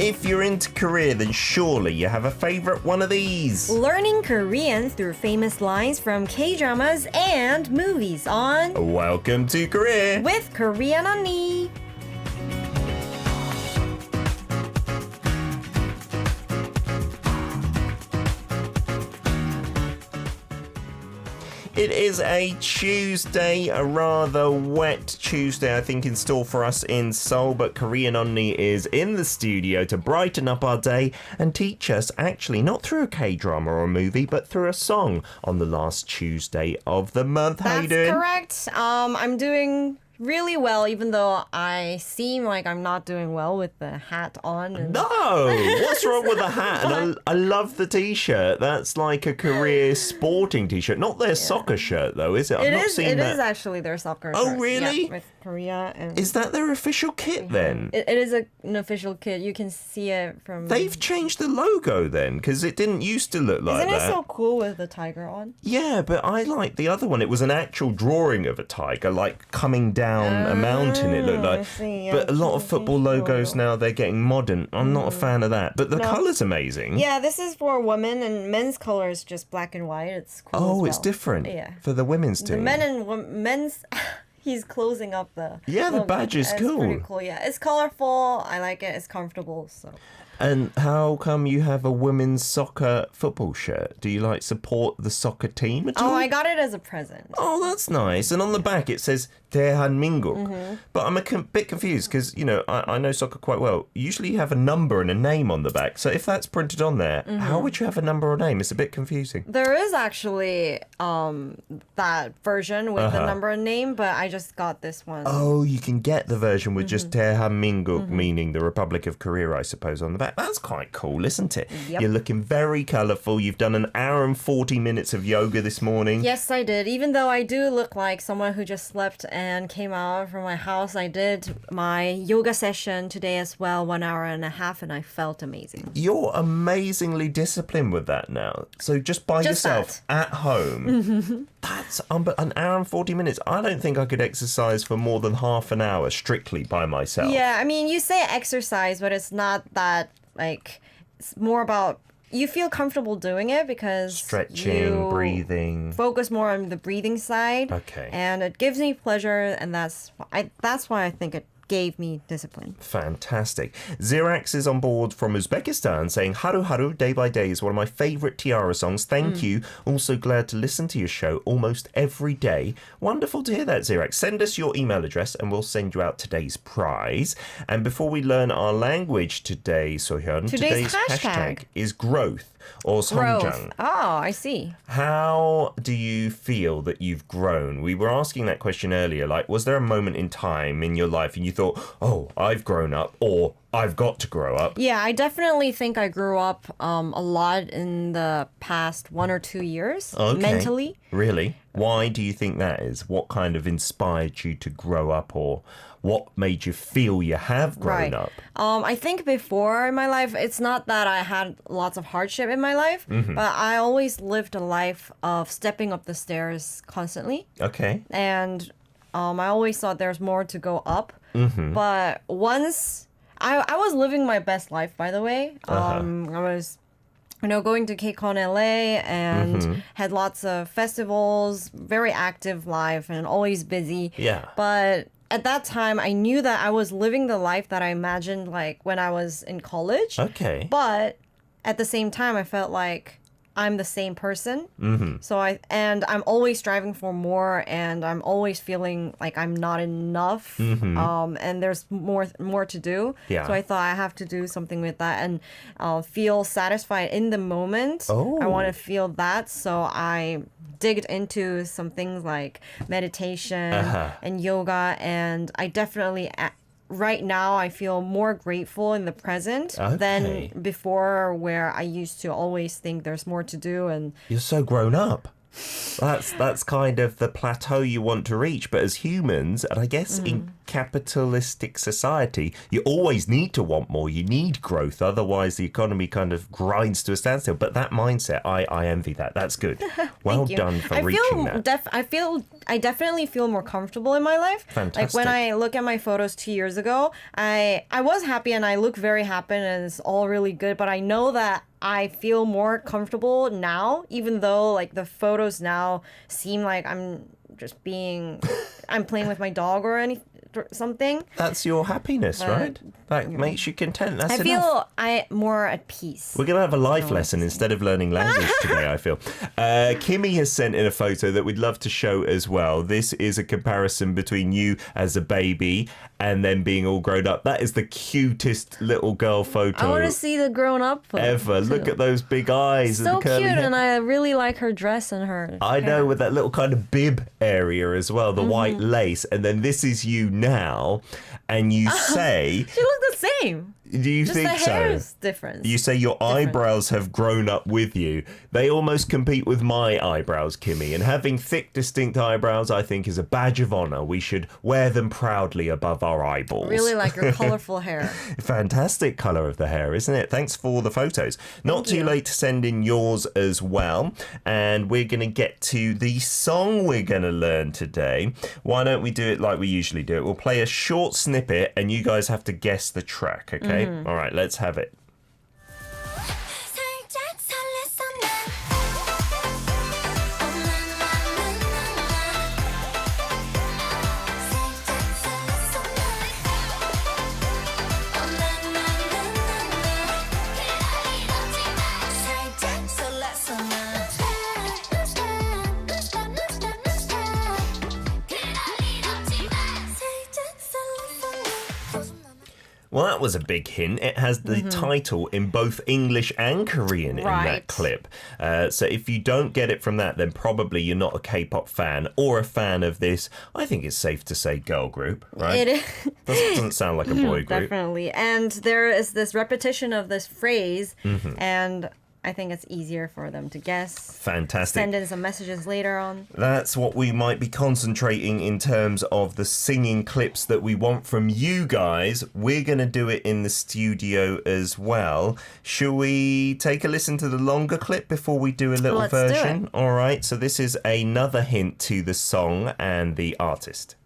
If you're into Korea, then surely you have a favorite one of these. Learning Korean through famous lines from K-dramas and movies on Welcome to Korea with Korean Unnie. It is a Tuesday, a rather wet Tuesday, I think, in store for us in Seoul. But Korean Unnie is in the studio to brighten up our day and teach us, actually, not through a K-drama or a movie, but through a song on the last Tuesday of the month. How you doing? That's correct. I'm doing really well, even though I seem like I'm not doing well with the hat on. And... No! What's wrong with the hat? And I love the T-shirt. That's like a Korea sporting T-shirt. Not their soccer shirt, though, is it? I've not seen that. It is actually their soccer Oh, shirt. really? Yeah, with Korea. And is that their official kit, then? It is an official kit. You can see it from... They've changed the logo, then, because it didn't used to look like that. Isn't it so cool with the tiger on? Yeah, but I like the other one. It was an actual drawing of a tiger, like coming down a mountain, it looked like. I see, yeah, but a lot of football logos now, they're getting modern. I'm not a fan of that. But the colour's amazing. Yeah, this is for women, and men's color is just black and white. It's cool as well. It's different. Yeah. For the women's team. The men and men's... He's closing up the... Yeah, the badge is cool. It's pretty cool, yeah. It's colorful. I like it. It's comfortable, so... And how come you have a women's soccer football shirt? Do you like support the soccer team at all? Oh, I got it as a present. Oh, that's nice. And on the back it says 대한민국. But I'm a bit confused because, you know, I know soccer quite well. Usually you have a number and a name on the back. So if that's printed on there, how would you have a number or name? It's a bit confusing. There is actually that version with the number and name, but I just got this one. Oh, you can get the version with just 대한민국, meaning the Republic of Korea, I suppose, on the back. That's quite cool, isn't it? Yep. You're looking very colourful. You've done an hour and 40 minutes of yoga this morning. Yes, I did. Even though I do look like someone who just slept and came out from my house, I did my yoga session today as well, 1 hour and a half, and I felt amazing. You're amazingly disciplined with that now. So just by yourself at home, that's an hour and 40 minutes. I don't think I could exercise for more than half an hour strictly by myself. Yeah, I mean, you say exercise, but it's not that, like, it's more about you feel comfortable doing it because stretching, breathing. Focus more on the breathing side. Okay. And it gives me pleasure, and that's why I think it gave me discipline. Fantastic. Zirax is on board from Uzbekistan saying, Haru Haru, Day by Day is one of my favourite Tiara songs. Thank you. Also glad to listen to your show almost every day. Wonderful to hear that, Zirax. Send us your email address and we'll send you out today's prize. And before we learn our language today, Sohyun, today's hashtag is growth or 성장. Oh, I see. How do you feel that you've grown? We were asking that question earlier, like, was there a moment in time in your life and you thought, oh, I've grown up, or I've got to grow up? Yeah, I definitely think I grew up a lot in the past 1 or 2 years, mentally. Really? Why do you think that is? What kind of inspired you to grow up, or what made you feel you have grown up? I think before in my life, it's not that I had lots of hardship in my life, but I always lived a life of stepping up the stairs constantly. Okay. And I always thought there's more to go up. But once... I was living my best life, by the way. I was... going to KCON LA and had lots of festivals, very active life and always busy. Yeah. But at that time, I knew that I was living the life that I imagined like when I was in college. Okay. But at the same time, I felt like I'm the same person. So I'm always striving for more, and I'm always feeling like I'm not enough. And there's more to do. Yeah. So I thought I have to do something with that and feel satisfied in the moment. Oh. I want to feel that. So I digged into some things like meditation and yoga, and I definitely right now I feel more grateful in the present than before, where I used to always think there's more to do. And you're so grown up. That's kind of the plateau you want to reach. But as humans, and I guess in capitalistic society, you always need to want more. You need growth. Otherwise, the economy kind of grinds to a standstill. But that mindset, I envy that. That's good. Well done for reaching that. I definitely feel more comfortable in my life. Fantastic. Like when I look at my photos 2 years ago, I was happy and I look very happy and it's all really good. But I know that I feel more comfortable now, even though like the photos now seem like I'm playing with my dog or something. That's your happiness, right? That makes you content. That's enough. Feel more at peace. We're going to have a life lesson instead of learning language today, I feel. Kimmy has sent in a photo that we'd love to show as well. This is a comparison between you as a baby and then being all grown up. That is the cutest little girl photo I want to see the grown up ever. too. Look at those big eyes. So and the curly cute, hair. and I really like her dress and her I know, hair. with that little kind of bib area as well, the white lace. And then this is you now, and you say... She looks the same. Do you Just think the so? hair is different. You say your eyebrows have grown up with you. They almost compete with my eyebrows, Kimmy. And having thick, distinct eyebrows, I think, is a badge of honor. We should wear them proudly above our eyeballs. Really like your colorful hair. Fantastic color of the hair, isn't it? Thanks for the photos. Not too late to send in yours as well. And we're going to get to the song we're going to learn today. Why don't we do it like we usually do it? We'll play a short snippet and you guys have to guess the track, okay? All right, let's have it. Well, that was a big hint. It has the title in both English and Korean in that clip. So if you don't get it from that, then probably you're not a K-pop fan or a fan of this, I think it's safe to say, girl group, right? It Doesn't sound like a boy group. Definitely. And there is this repetition of this phrase, and I think it's easier for them to guess. Fantastic. Send in some messages later on. That's what we might be concentrating in terms of the singing clips that we want from you guys. We're going to do it in the studio as well. Shall we take a listen to the longer clip before we do a little Let's version? do it. All right, so this is another hint to the song and the artist.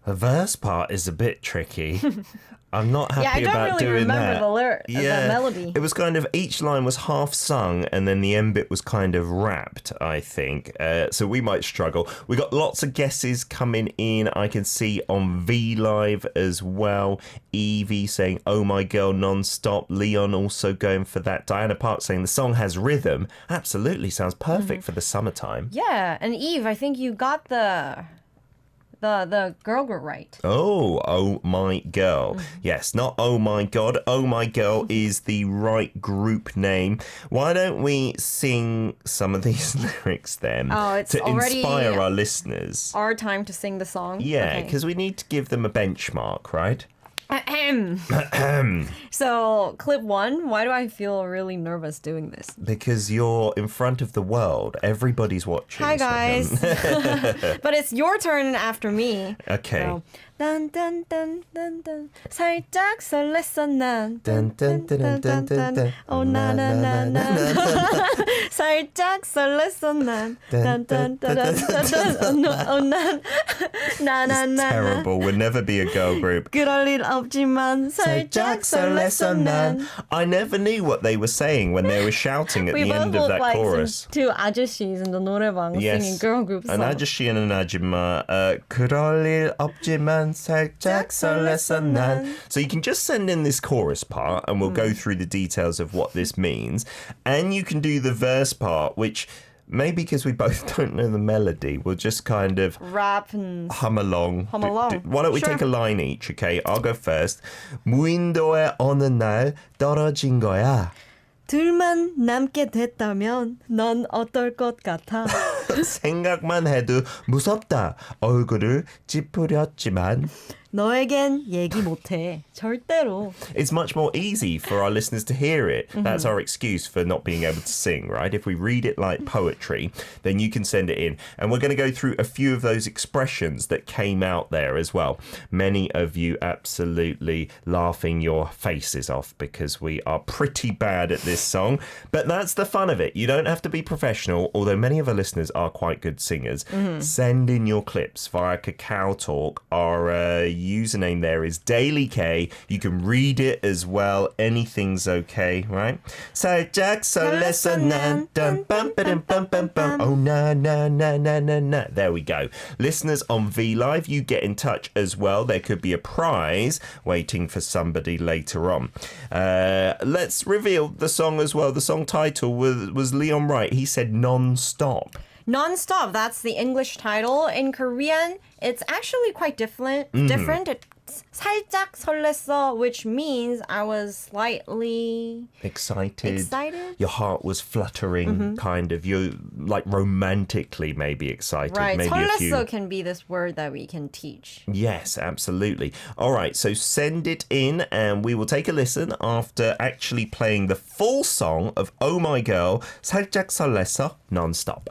The verse part is a bit tricky. I'm not happy about doing that. The melody. It was kind of, each line was half sung and then the end bit was kind of rapped, I think. So we might struggle. We got lots of guesses coming in. I can see on V Live as well. Evie saying, oh my girl, non-stop. Leon also going for that. Diana Park saying the song has rhythm. Absolutely, sounds perfect for the summertime. Yeah, and Eve, I think you got the girl group right. Oh my girl. Yes, not oh my god. Oh my girl is the right group name. Why don't we sing some of these lyrics then to inspire our listeners? Our time to sing the song. Yeah, because we need to give them a benchmark, right? So, clip 1, why do I feel really nervous doing this? Because you're in front of the world. Everybody's watching. Hi, guys. But it's your turn after me. Okay. So, dun dun dun dun dun. 살짝 설렜어 난. Dun, dun, dun, dun, dun, dun, dun. Oh na na na na. 살짝 설렜어 난. Dun dun dun dun dun. Oh na na na na. Terrible. We'll never be a girl group. 그럴 일 없지만 살짝 설렜어 난. I never knew what they were saying when they were shouting at We the both end of look that like chorus. two 아저씨s in the 노래방 singing girl group An song. 아저씨 and an 아줌마. 그럴 일 없지만 살짝 설렜어 난. So you can just send in this chorus part and we'll go through the details of what this means. And you can do the verse part, which maybe because we both don't know the melody, we'll just kind of Rap and hum along. Hum along. Why don't we Sure. take a line each, okay? I'll go first. 무인도에 어느 날 떨어진 거야. 둘만 남게 됐다면 넌 어떨 것 같아? 생각만 해도 무섭다. 얼굴을 찌푸렸지만 너에겐 얘기 못해. 절대로. it's much more easy for our listeners to hear it. That's our excuse for not being able to sing, right? If we read it like poetry, then you can send it in. And we're going to go through a few of those expressions that came out there as well. Many of you absolutely laughing your faces off because we are pretty bad at this song. But that's the fun of it. You don't have to be professional, although many of our listeners are quite good singers. Send in your clips via Kakao Talk. Our username there is Daily K. You can read it as well. Anything's okay, right? 살짝 설렜어 난 빰빰빰빰빰빰. Oh na na na na na na. There we go. Listeners on V Live, you get in touch as well. There could be a prize waiting for somebody later on. Let's reveal the song as well. The song title was Leon Wright. He said non-stop. Non-stop, that's the English title. In Korean, it's actually quite different. It's 살짝 설렜어, which means I was slightly Excited. excited. Your heart was fluttering, kind of. You're like romantically maybe excited. Right, Maybe 설렜어 can be this word that we can teach. Yes, absolutely. All right, so send it in and we will take a listen after actually playing the full song of Oh My Girl, 살짝 설렜어, non-stop.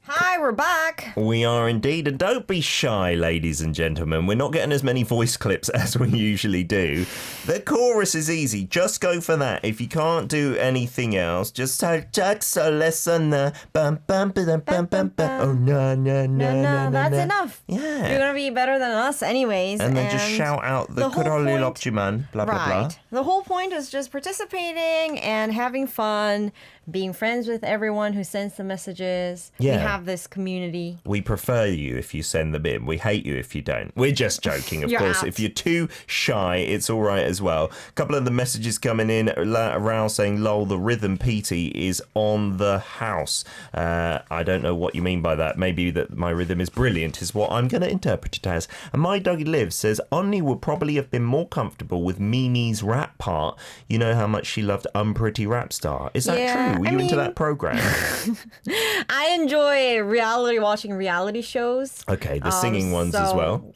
Hi, we're back. We are indeed, and don't be shy, ladies and gentlemen. We're not getting as many voice clips as we usually do. The chorus is easy. Just go for that. If you can't do anything else, just 살짝 설렜어 나 bam bam bam bam bam bam. Oh na na na na. That's enough. Yeah. You're gonna be better than us, anyways. And then just shout out the whole 그럴 일 point- 없지만 blah blah blah. Right. The whole point is just participating and having fun, being friends with everyone who sends the messages. Yeah. We have this community. We prefer you if you send them in. We hate you if you don't. We're just joking, of You're course. out. If you're too shy, it's all right as well. A couple of the messages coming in. Rao saying, lol, the rhythm PT is on the house. I don't know what you mean by that. Maybe that my rhythm is brilliant is what I'm going to interpret it as. And My Doggy Lives says, Unnie would probably have been more comfortable with Mimi's rap part. You know how much she loved Unpretty Rap Star. Is that Yeah, true? Were I you into mean- that program? I enjoy watching reality shows. Okay, the singing ones as well.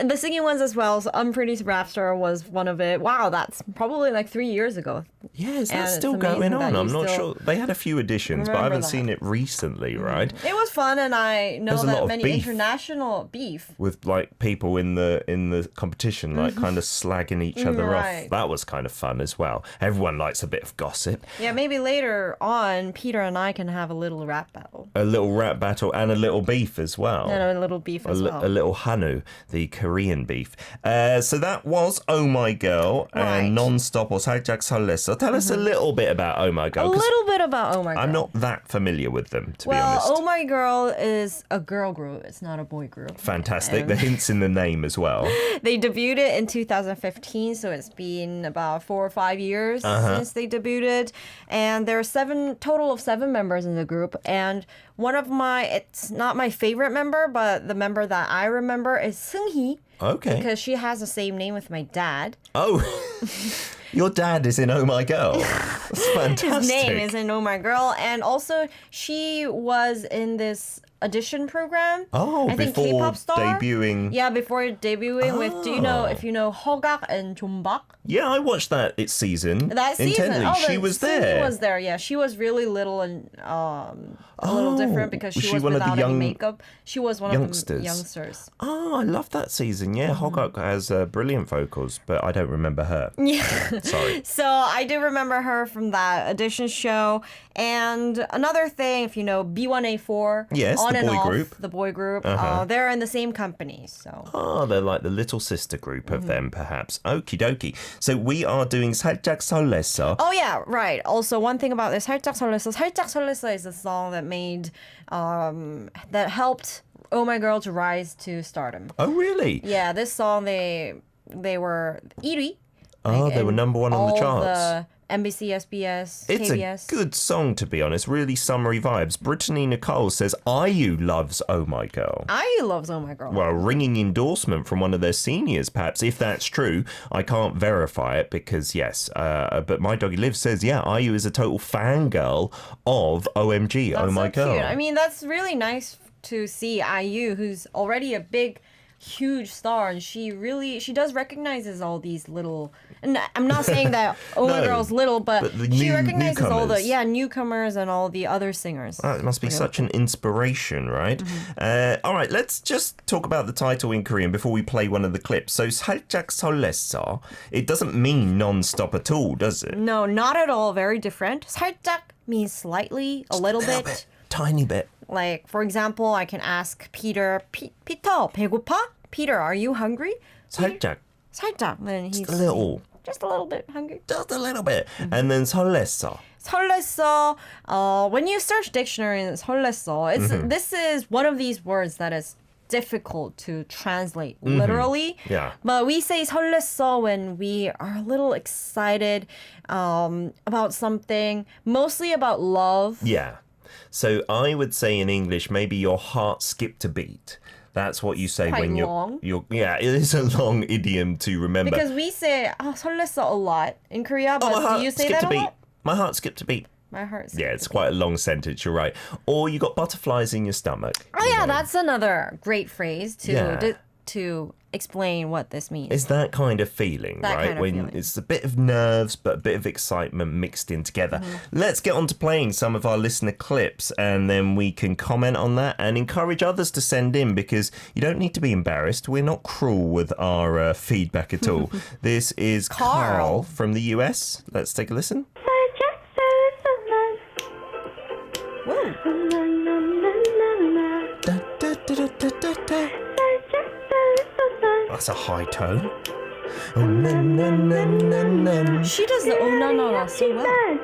The singing ones as well. So Unpretty Rap Star was one of it. Wow, that's probably like 3 years ago. Yeah, is that And it's still going amazing on? that you I'm not still sure. They had a few editions, but I remember haven't that. seen it recently, right? It was fun, and I know There's a lot that of many beef. international beef. With like people in the competition, like kind of slagging each other Right. off. That was kind of fun as well. Everyone likes a bit of gossip. Yeah, maybe later on, Peter and I can have a little rap battle. A little rap battle and a little beef as well. And a little beef as well. A little Hanu, the Korean beef. So that was Oh My Girl Right. and Non-Stop or 살짝 설렜어. Tell us a little bit about Oh My A Girl. 'Cause little bit about Oh My Girl. I'm not that familiar with them, to be Well, honest. Oh My Girl is a girl group. It's not a boy group. Fantastic. The hints in the name as well. They debuted in 2015, so it's been about 4 or 5 years since they debuted. And there are total of 7 members in the group. And it's not my favorite member, but the member that I remember is Seung-hee. Okay. Because she has the same name with my dad. Oh, your dad is in Oh My Girl. That's fantastic. His name is in Oh My Girl. And also, she was in this audition program. Oh, I think before K-pop star. debuting. Yeah, before debuting with, Oh. if you know Hogak and Jombak? Yeah, I watched that season. That season. Intently. She was there. She was there, yeah. She was really little and a little different because was she she was one of the without any young makeup. She was one youngsters? of the youngsters. Oh, I love that season. Yeah, Hogak has brilliant vocals, but I don't remember her. Yeah. Sorry. So I do remember her from that audition show. And another thing, if you know B1A4, Yes. on the and boy off, group. the boy group. They're in the same company, so. Oh, they're like the little sister group of them, perhaps. Okie dokie. So we are doing 살짝 설렜어. Oh yeah, right. Also, one thing about this, 살짝 설렜어. 살짝 설렜어 is a song that made, that helped Oh My Girl to rise to stardom. Oh, really? Yeah, this song they were 1위. Oh, they were number one on the charts. The NBC, SBS, It's KBS. a good song, to be honest. Really summery vibes. Brittany Nicole says, IU loves Oh My Girl. IU loves Oh My Girl. Well, a ringing endorsement from one of their seniors, perhaps. If that's true, I can't verify it because, yes. But My Doggy Lives says, yeah, IU is a total fangirl of OMG, That's Oh My so Girl. cute. I mean, that's really nice to see IU, who's already a big, huge star, and she does recognizes all these little. And I'm not saying that Oh My No, Girl's little, but the she recognizes all the newcomers. newcomers and all the other singers. It must be such an inspiration, right? All right, let's just talk about the title in Korean before we play one of the clips. So, 살짝 설렜어. It doesn't mean non-stop at all, does it? No, not at all. Very different. 살짝 means slightly, a little bit. Tiny bit. Like, for example, I can ask Peter, Peter, 배고파? Peter, are you hungry? 살짝. 살짝. Then he's A little. just a little bit hungry. Just a little bit. And then 설렜어. 설렜어. When you search dictionary in 설렜어, this is one of these words that is difficult to translate literally. Yeah. But we say 설렜어 when we are a little excited about something, mostly about love. Yeah. So I would say in English, maybe your heart skipped a beat. That's what you say Quite when long. yeah, it is a long idiom to remember. Because we say 설렜어 a lot in Korea, my but heart do you say skipped that a a beat. lot? My heart skipped a beat. My heart. Yeah, it's quite a long sentence, you're right. Or you got butterflies in your stomach. Oh yeah, that's another great phrase to Yeah. to explain what this means. It's that kind of feeling, That right? kind of When feeling. it's a bit of nerves, but a bit of excitement mixed in together. Let's get on to playing some of our listener clips, and then we can comment on that and encourage others to send in because you don't need to be embarrassed. We're not cruel with our feedback at all. This is Carl from the US. Let's take a listen. Woo. Da, da, da, da, da, da, da. That's a high tone. Oh, na, na, na, na, na. She does the oh no no no so well.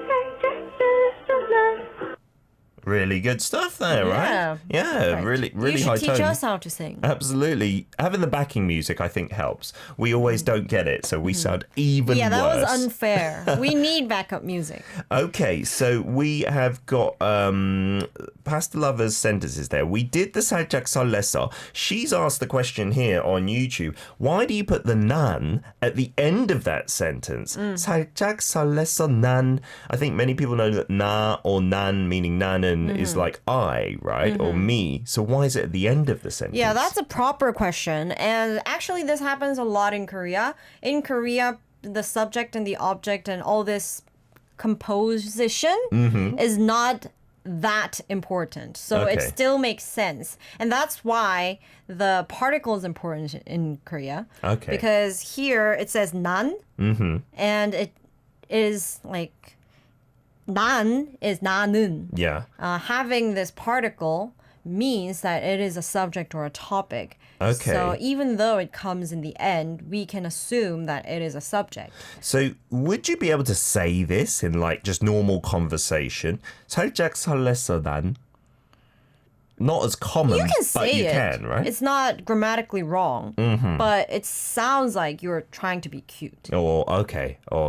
Really good stuff there, Yeah. right? Yeah, Right. really You should high teach tone. us how to sing. Absolutely. Having the backing music, I think, helps. We always don't get it, so we sound even Yeah, that worse. was unfair. We need backup music. Okay, so we have got Pasta Lover's sentences there. We did the 살짝 설렜어. She's asked the question here on YouTube. Why do you put the nan at the end of that sentence? 살짝 설렜어 난. I think many people know that na or nan meaning na는 is like I, right? Or me. So why is it at the end of the sentence? Yeah, that's a proper question. And actually, this happens a lot in Korea. In Korea, the subject and the object and all this composition is not that important. So it Okay. still makes sense. And that's why the particle is important in Korea. Okay. Because here it says 난, and it is like 난 is 나는. Yeah. Having this particle means that it is a subject or a topic. Okay. So even though it comes in the end, we can assume that it is a subject. So would you be able to say this in like just normal conversation? 살짝 설렜어 난. Not as common, You can but say you it. can, right? It's not grammatically wrong, but it sounds like you're trying to be cute. Or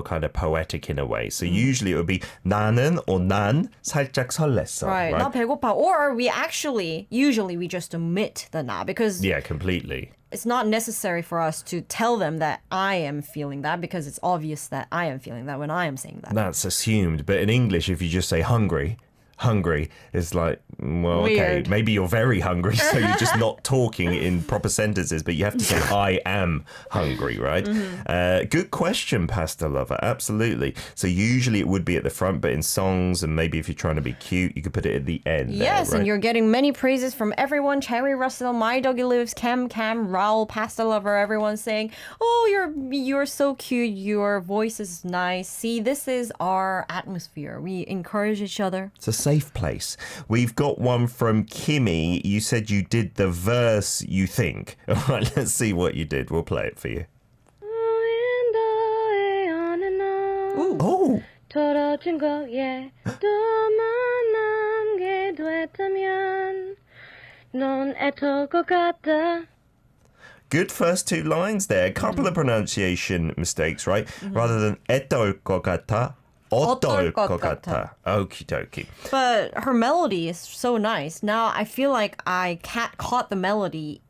kind of poetic in a way. So usually it would be 나는 or 난 살짝 설렜어. Right. 나 배고파. Or usually we just omit the na because Yeah, completely. it's not necessary for us to tell them that I am feeling that because it's obvious that I am feeling that when I am saying that. That's assumed. But in English, if you just say hungry is like, well, okay, Weird. maybe you're very hungry, so you're just not talking in proper sentences, but you have to say, I am hungry, right? Good question, Pasta Lover. Absolutely. So usually it would be at the front, but in songs, and maybe if you're trying to be cute, you could put it at the end. Yes, there, right? and you're getting many praises from everyone. Cherry Russell, My Doggy Lives, Cam, Raul, Pasta Lover, everyone saying, oh, you're so cute. Your voice is nice. See, this is our atmosphere. We encourage each other. It's a safe place. We've got one from Kimmy. You said you did the verse, you think. All right, let's see what you did. We'll play it for you. Ooh. Oh. 떨어진 거에 또만 남게 됐다면 넌 애떨 것 같아. Good first two lines there. A couple of pronunciation mistakes, right? Rather than 애떨 것 같아, 어떨 것 같아. Okie dokie. But her melody is so nice. Now I feel like I caught the melody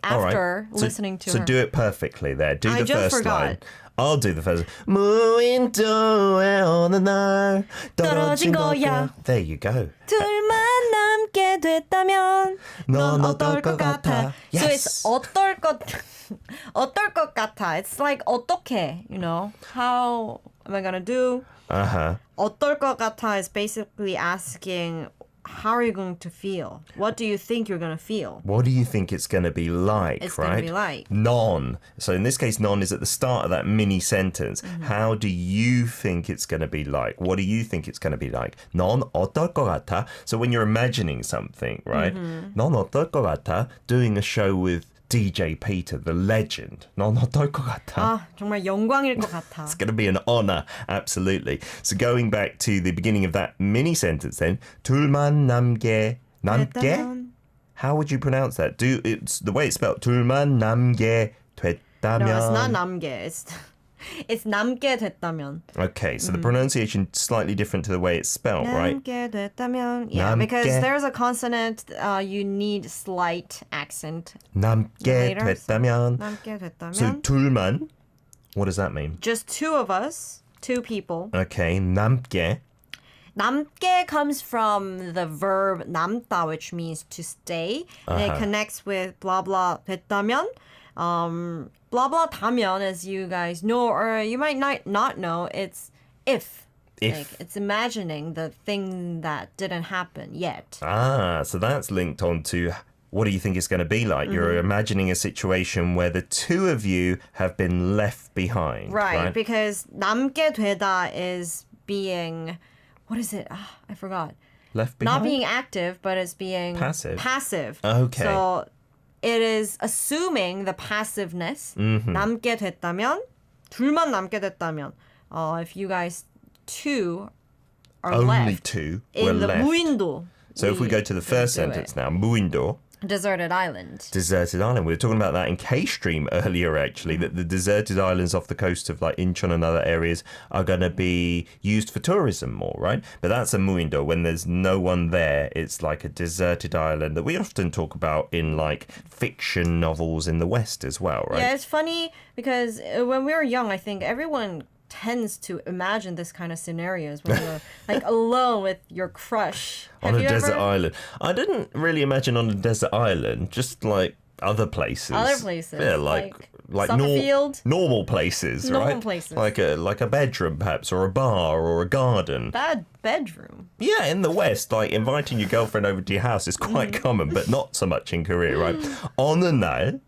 after listening to her. So do it perfectly there. Do I the just first forgot. line. I'll do the first. 무인도에 어느 날 떨어진 거야. There you go. 둘만 남게 됐다면 넌 어떨 것 같아. Yes. So it's 어떨 것 같아. It's like 어떻게, you know. How am I gonna do? Uh-huh. 어떨 것 같아 is basically asking, how are you going to feel? What do you think you're going to feel? What do you think it's going to be like, It's right? going to be like. Non. So in this case, non is at the start of that mini sentence. How do you think it's going to be like? What do you think it's going to be like? 넌 어떨 것 같아? So when you're imagining something, right? 넌 어떨 것 같아? Doing a show with DJ Peter, the legend. 넌 어떨 것 같아? 아, 정말 영광일 것 같아. It's going to be an honor, absolutely. So going back to the beginning of that mini sentence then, 둘만 남게. How would you pronounce that? It's the way it's spelled. 둘만 남게 됐다면. No, it's not 남게. It's 남게 됐다면. Okay, so the pronunciation slightly different to the way it's spelled, right? 남게 됐다면. Yeah, 남게. because there's a consonant you need slight accent. 남게 later. 됐다면. 남게 됐다면. So 둘만, what does that mean? Just two of us, two people. Okay, 남게. 남게 comes from the verb 남다, which means to stay. And it connects with blah blah 됐다면. Blah blah 다면, as you guys know, or you might not know, it's if. Like, it's imagining the thing that didn't happen yet. Ah, so that's linked on to what do you think it's going to be like? You're imagining a situation where the two of you have been left behind. Right, because 남게 되다 is being, what is it? I forgot. Left behind? Not being active, but it's being Passive. Okay. So it is assuming the passiveness. 남게 됐다면, 둘만 남게 됐다면. If you guys two are Only left two were in the left. 무인도. So if we go to the first sentence now, 무인도, Deserted island. deserted island. We were talking about that in K-Stream earlier, actually, that the deserted islands off the coast of like Incheon and other areas are going to be used for tourism more, right? But that's a muindo. When there's no one there, it's like a deserted island that we often talk about in like fiction novels in the West as well, right? Yeah, it's funny because when we were young, I think everyone tends to imagine this kind of scenarios when you're like alone with your crush. On Have a you desert ever? island. I didn't really imagine on a desert island, just like other places. Other places, Yeah, like Summerfield? normal places, Normal right? places. Like a bedroom perhaps, or a bar or a garden. Bad bedroom. Yeah, in the West, like inviting your girlfriend over to your house is quite common, but not so much in Korea, right? 어느 날,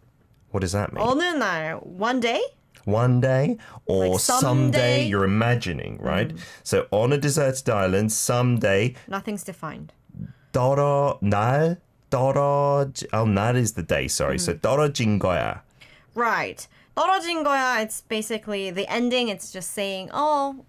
what does that mean? 어느 날, one day? One day or Like someday someday? you're imagining, right? So on a deserted island, someday, Nothing's defined. 날 is the day, sorry. So 떨어진 거야. Right. 떨어진 거야, it's basically the ending. It's just saying, oh,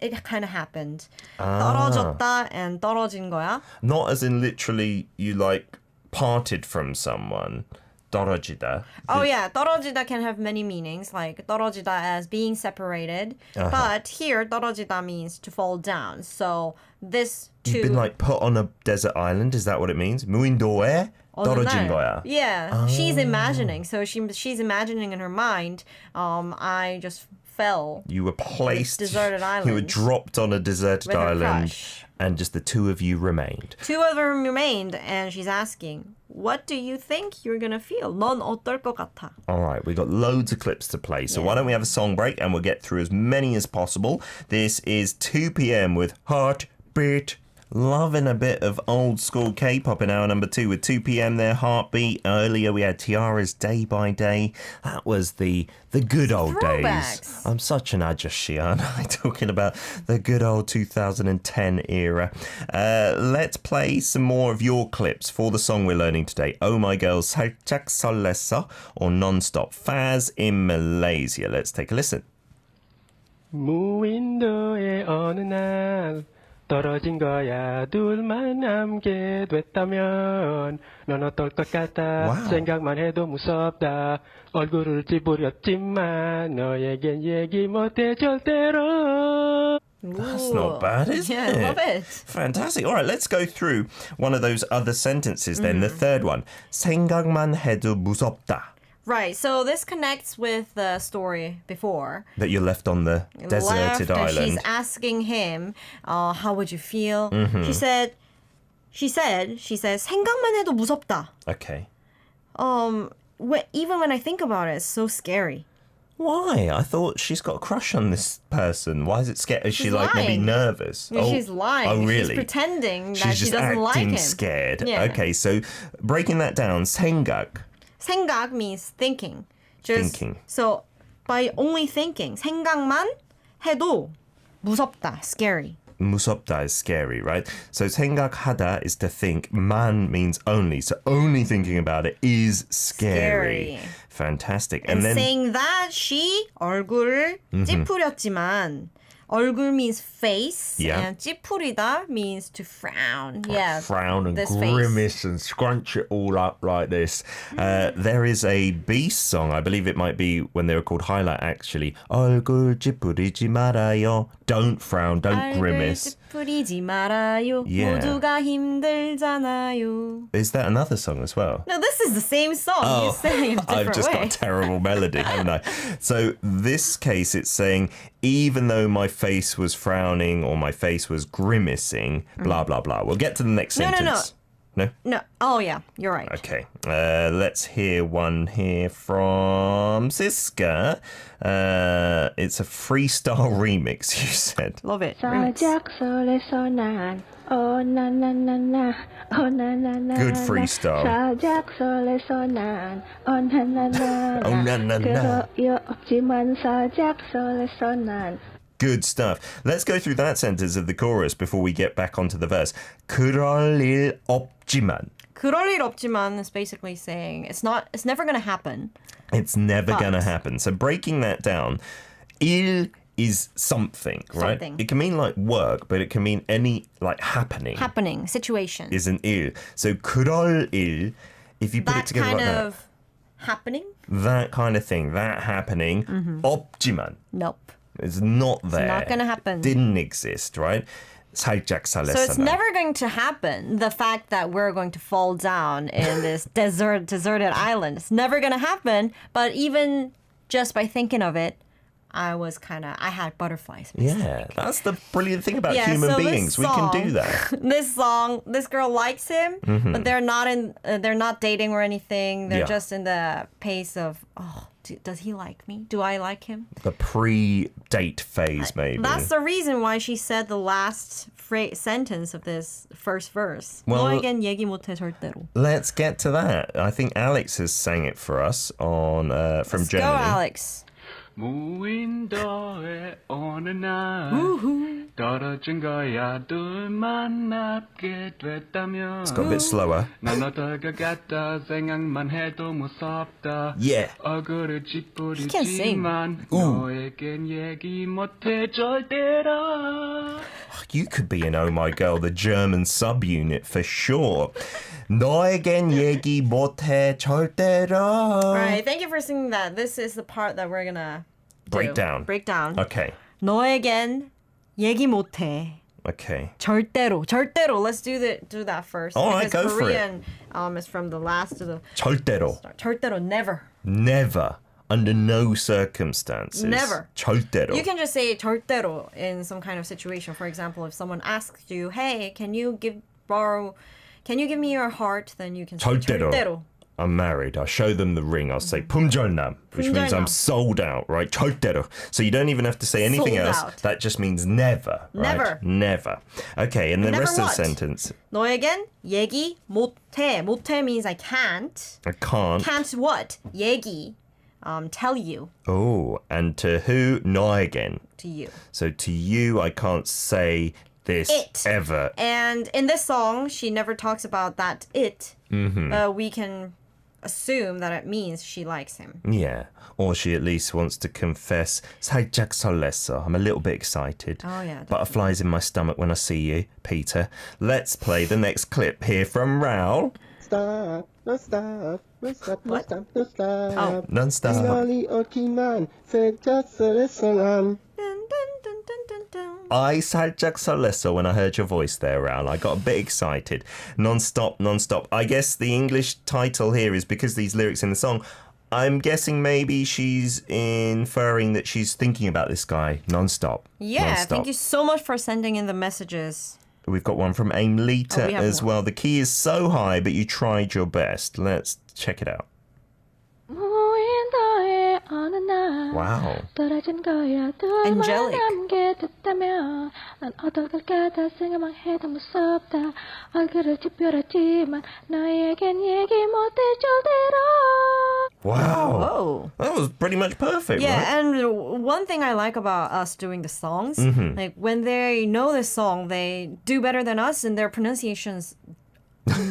it kind of happened. 떨어졌다 and 떨어진 거야. Not as in literally you like parted from someone. 떨어지다. Oh yeah, 떨어지다 can have many meanings, like 떨어지다 as being separated. But here, 떨어지다 means to fall down. So this You've too. been like put on a desert island, is that what it means? 무인도에 어느 떨어진 날. 거야. Yeah, she's imagining. So she's imagining in her mind. I just fell. You were placed, deserted you were island. dropped on a deserted With her island, crush. and just the two of you remained. Two of them remained, and she's asking, "What do you think you're gonna feel? 넌 어떨 것 같아?" All right, we've got loads of clips to play, so why don't we have a song break and we'll get through as many as possible. This is 2 p.m. with Heartbeat Loving a bit of old school K-pop in hour number 2 with 2 p.m. there, Heartbeat. Earlier we had Tiara's Day by Day. That was the good old days. Throwbacks. I'm such an ajashi, aren't I? Talking about the good old 2010 era. Let's play some more of your clips for the song we're learning today. Oh My Girl's 살짝 설렜어 or Non-Stop. Faz in Malaysia. Let's take a listen. 무인도의 어느 날 떨어진 거야 둘만 남게 됐다면 넌 어떨 것 같아 와우. 생각만 해도 무섭다 얼굴을 찌푸렸지만 너에겐 얘기 못해 절대로 That's not bad, is Yeah, it? I love it. Fantastic. All right, let's go through one of those other sentences then. The third one. 생각만 해도 무섭다. Right, so this connects with the story before. That you're left on the deserted Left, and island. she's asking him, how would you feel? She says, 생각만 해도 무섭다. Okay. Even when I think about it, it's so scary. Why? I thought she's got a crush on this person. Why is it scary? Is she She's like maybe lying. nervous? No, she's lying. Oh, really? She's pretending that She's she just doesn't like acting him. scared. Yeah. Okay, so breaking that down, 생각. 생각 means thinking. Just, Thinking. So by only thinking, 생각만 해도 무섭다, scary. 무섭다 is scary, right? So 생각하다 is to think. 만 means only. So only thinking about it is scary. Scary. Fantastic. And then saying that she 얼굴을 찌푸렸지만 얼굴 means face Yeah. and 찌푸리다 means to frown. Yeah. frown and this face. grimace and scrunch it all up like this. There is a Beast song, I believe it might be when they were called Highlight actually. 얼굴 찌푸리지 말아요. Don't frown, don't grimace. 얼굴 찌푸리지 말아요. Yeah. 모두가 힘들잖아요. Is that another song as well? No, this is the same song. You say it a different I've just way. got a terrible melody, haven't I? So this case, it's saying, even though my face was frowning or my face was grimacing, blah, blah, blah. We'll get to the next No, no, no. sentence. No? No. Oh, yeah. You're right. Okay. Let's hear one here from Siska. It's a freestyle remix, you said. Love it. Remix. 살짝 설레서 난 나나나나 나나나나 Good freestyle. 살짝 설레서 난 나나나나 나나나. 그러여 없지만 살짝 설레서 난 Good stuff. Let's go through that sentence of the chorus before we get back onto the verse. 그럴 일 없지만. 그럴 일 없지만 is basically saying it's never going to happen. It's never But. going to happen. So breaking that down, 일 is something, right? Something. It can mean like work, but it can mean any like happening. Happening, situation. Is an 일. So 그럴 일, if you put it That together kind like that, of happening? that kind of thing, that happening, 없지만. Nope. It's not there. not gonna happen. Didn't exist, right? 살짝 So 설렜어. it's never going to happen. The fact that we're going to fall down in this deserted island. It's never going to happen. But even just by thinking of it, I had butterflies. Yeah, that's the brilliant thing about Yeah, human so this beings. We can do song- that. This girl likes him, but they're not dating or anything. They're Yeah. just in the pace of, does he like me? Do I like him? The pre-date phase, maybe. That's the reason why she said the last sentence of this first verse. Well- 너에겐 얘기 못해 절대로. Let's get to that. I think Alex has sang it for us on from Let's Germany. go, Alex. 무인도의 어느 날 떨어진 거야 둘만 남게 됐다면 It's got a bit slower. 난 어떨 것 같아 생각만 해도 무섭다 Yeah. 얼굴을 can sing. 찌푸리지만 너에겐 얘기 못해 절대로 You could be in Oh My Girl, the German subunit for sure. 너에겐 얘기 못해 절대로. All right, thank you for singing that. This is the part that we're gonna Break down. Break down. Okay. 너에겐 얘기 못해. Okay. 절대로. Let's do that first. All right, because go for it. Korean is from the last to the 절대로. 절대로, never. Never. Under no circumstances. Never. 절대로. You can just say 절대로 in some kind of situation. For example, if someone asks you, "Hey, can you give me your heart?" Then you can say 절대로. 절대로. I'm married. I show them the ring. I'll say 품절남, which means I'm 품절남. sold out, right? 절대로. So you don't even have to say anything Sold else. out. That just means never. Right? Never. Never. Okay, and the Never rest of the what? sentence. 너에겐 얘기 못해. 못해 means I can't. I can't. Can't what? 얘기. Tell you. Oh, and to who? 너에겐. To you. So to you, I can't say this It. ever. And in this song, she never talks about that it. We can assume that it means she likes him. Yeah. Or she at least wants to confess, 살짝 설렜어. I'm a little bit excited. Oh, yeah, definitely. Butterflies in my stomach when I see you, Peter. Let's play the next clip here from Raoul. Stop, no stop, no stop, no What? stop, no stop. Oh. Non-stop. Really 오기만 살짝 설렜어. Dun, dun, dun, dun, dun, dun. I 살짝 설렜어 when I heard your voice there, Raoul. I got a bit excited. Non-stop, non-stop. I guess the English title here is because these lyrics in the song. I'm guessing maybe she's inferring that she's thinking about this guy non-stop. Yeah, non-stop. thank you so much for sending in the messages. We've got one from Aimlita Oh, we have as more. well. The key is so high, but you tried your best. Let's check it out. 모인 너의 어느 날 Wow. 떨어진 거야 둘만 Angelic. 남게 됐다면 난 어떡할까 다 생각만 해도 무섭다 얼굴을 찌푸렸지만 너에겐 얘기 못해 절대로 Wow. Oh. That was pretty much perfect, Yeah, right? and one thing I like about us doing the songs, like when they know this song, they do better than us, and their pronunciation's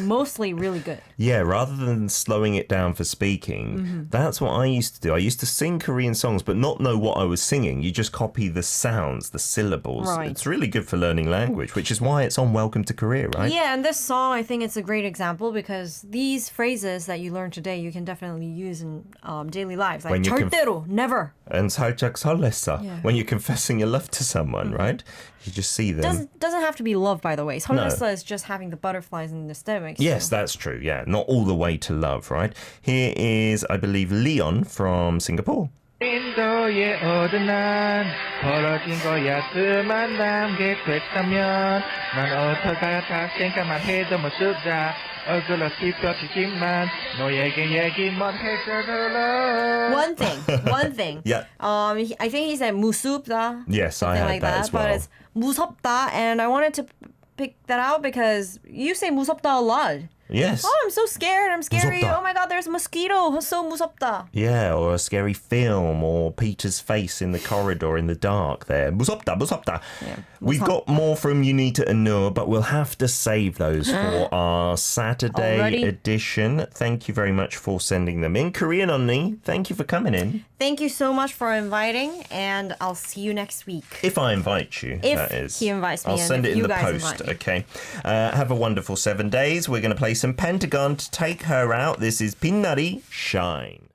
mostly really good. Yeah, rather than slowing it down for speaking, that's what I used to do. I used to sing Korean songs, but not know what I was singing. You just copy the sounds, the syllables. Right. It's really good for learning language, which is why it's on Welcome to Korea, right? Yeah, and this song, I think it's a great example because these phrases that you learn today, you can definitely use in daily lives. Like When you 절대로, never. And 살짝 설렜어. Yeah. When you're confessing your love to someone, right? You just see them. Doesn't have to be love, by the way. 설렜어 is just having the butterflies in the stomach. Yes, so. that's true. Yeah, not all the way to love, right? Here is, I believe, Leon from Singapore. 인도의 어느 날 벌어진 거야 둘만 남게 됐다면 난 어떡할까 생각만 해도 무섭다 얼굴로 씹혀지지만 너에게 얘기만 해줘라 One thing. Yeah. I think he said 무섭다. Yes, I something had like that as well. But it's 무섭다, and I wanted to pick that out because you say 무섭다 a lot. Yes. Oh, I'm so scared. I'm scary. 무섭다. Oh my god, there's a mosquito. So 무섭다. Yeah, or a scary film, or Peter's face in the corridor in the dark there. 무섭다, 무섭다. Yeah, We've got more from Unita and Noor, but we'll have to save those for our Saturday Already? edition. Thank you very much for sending them in. Korean Unnie, thank you for coming in. Thank you so much for inviting, and I'll see you next week. If I invite you, If that is. he invites me I'll and send if it in you the guys post, invite me. okay? Have a wonderful 7 days. We're going to play some Pentagon to take her out. This is Pinnari Shine.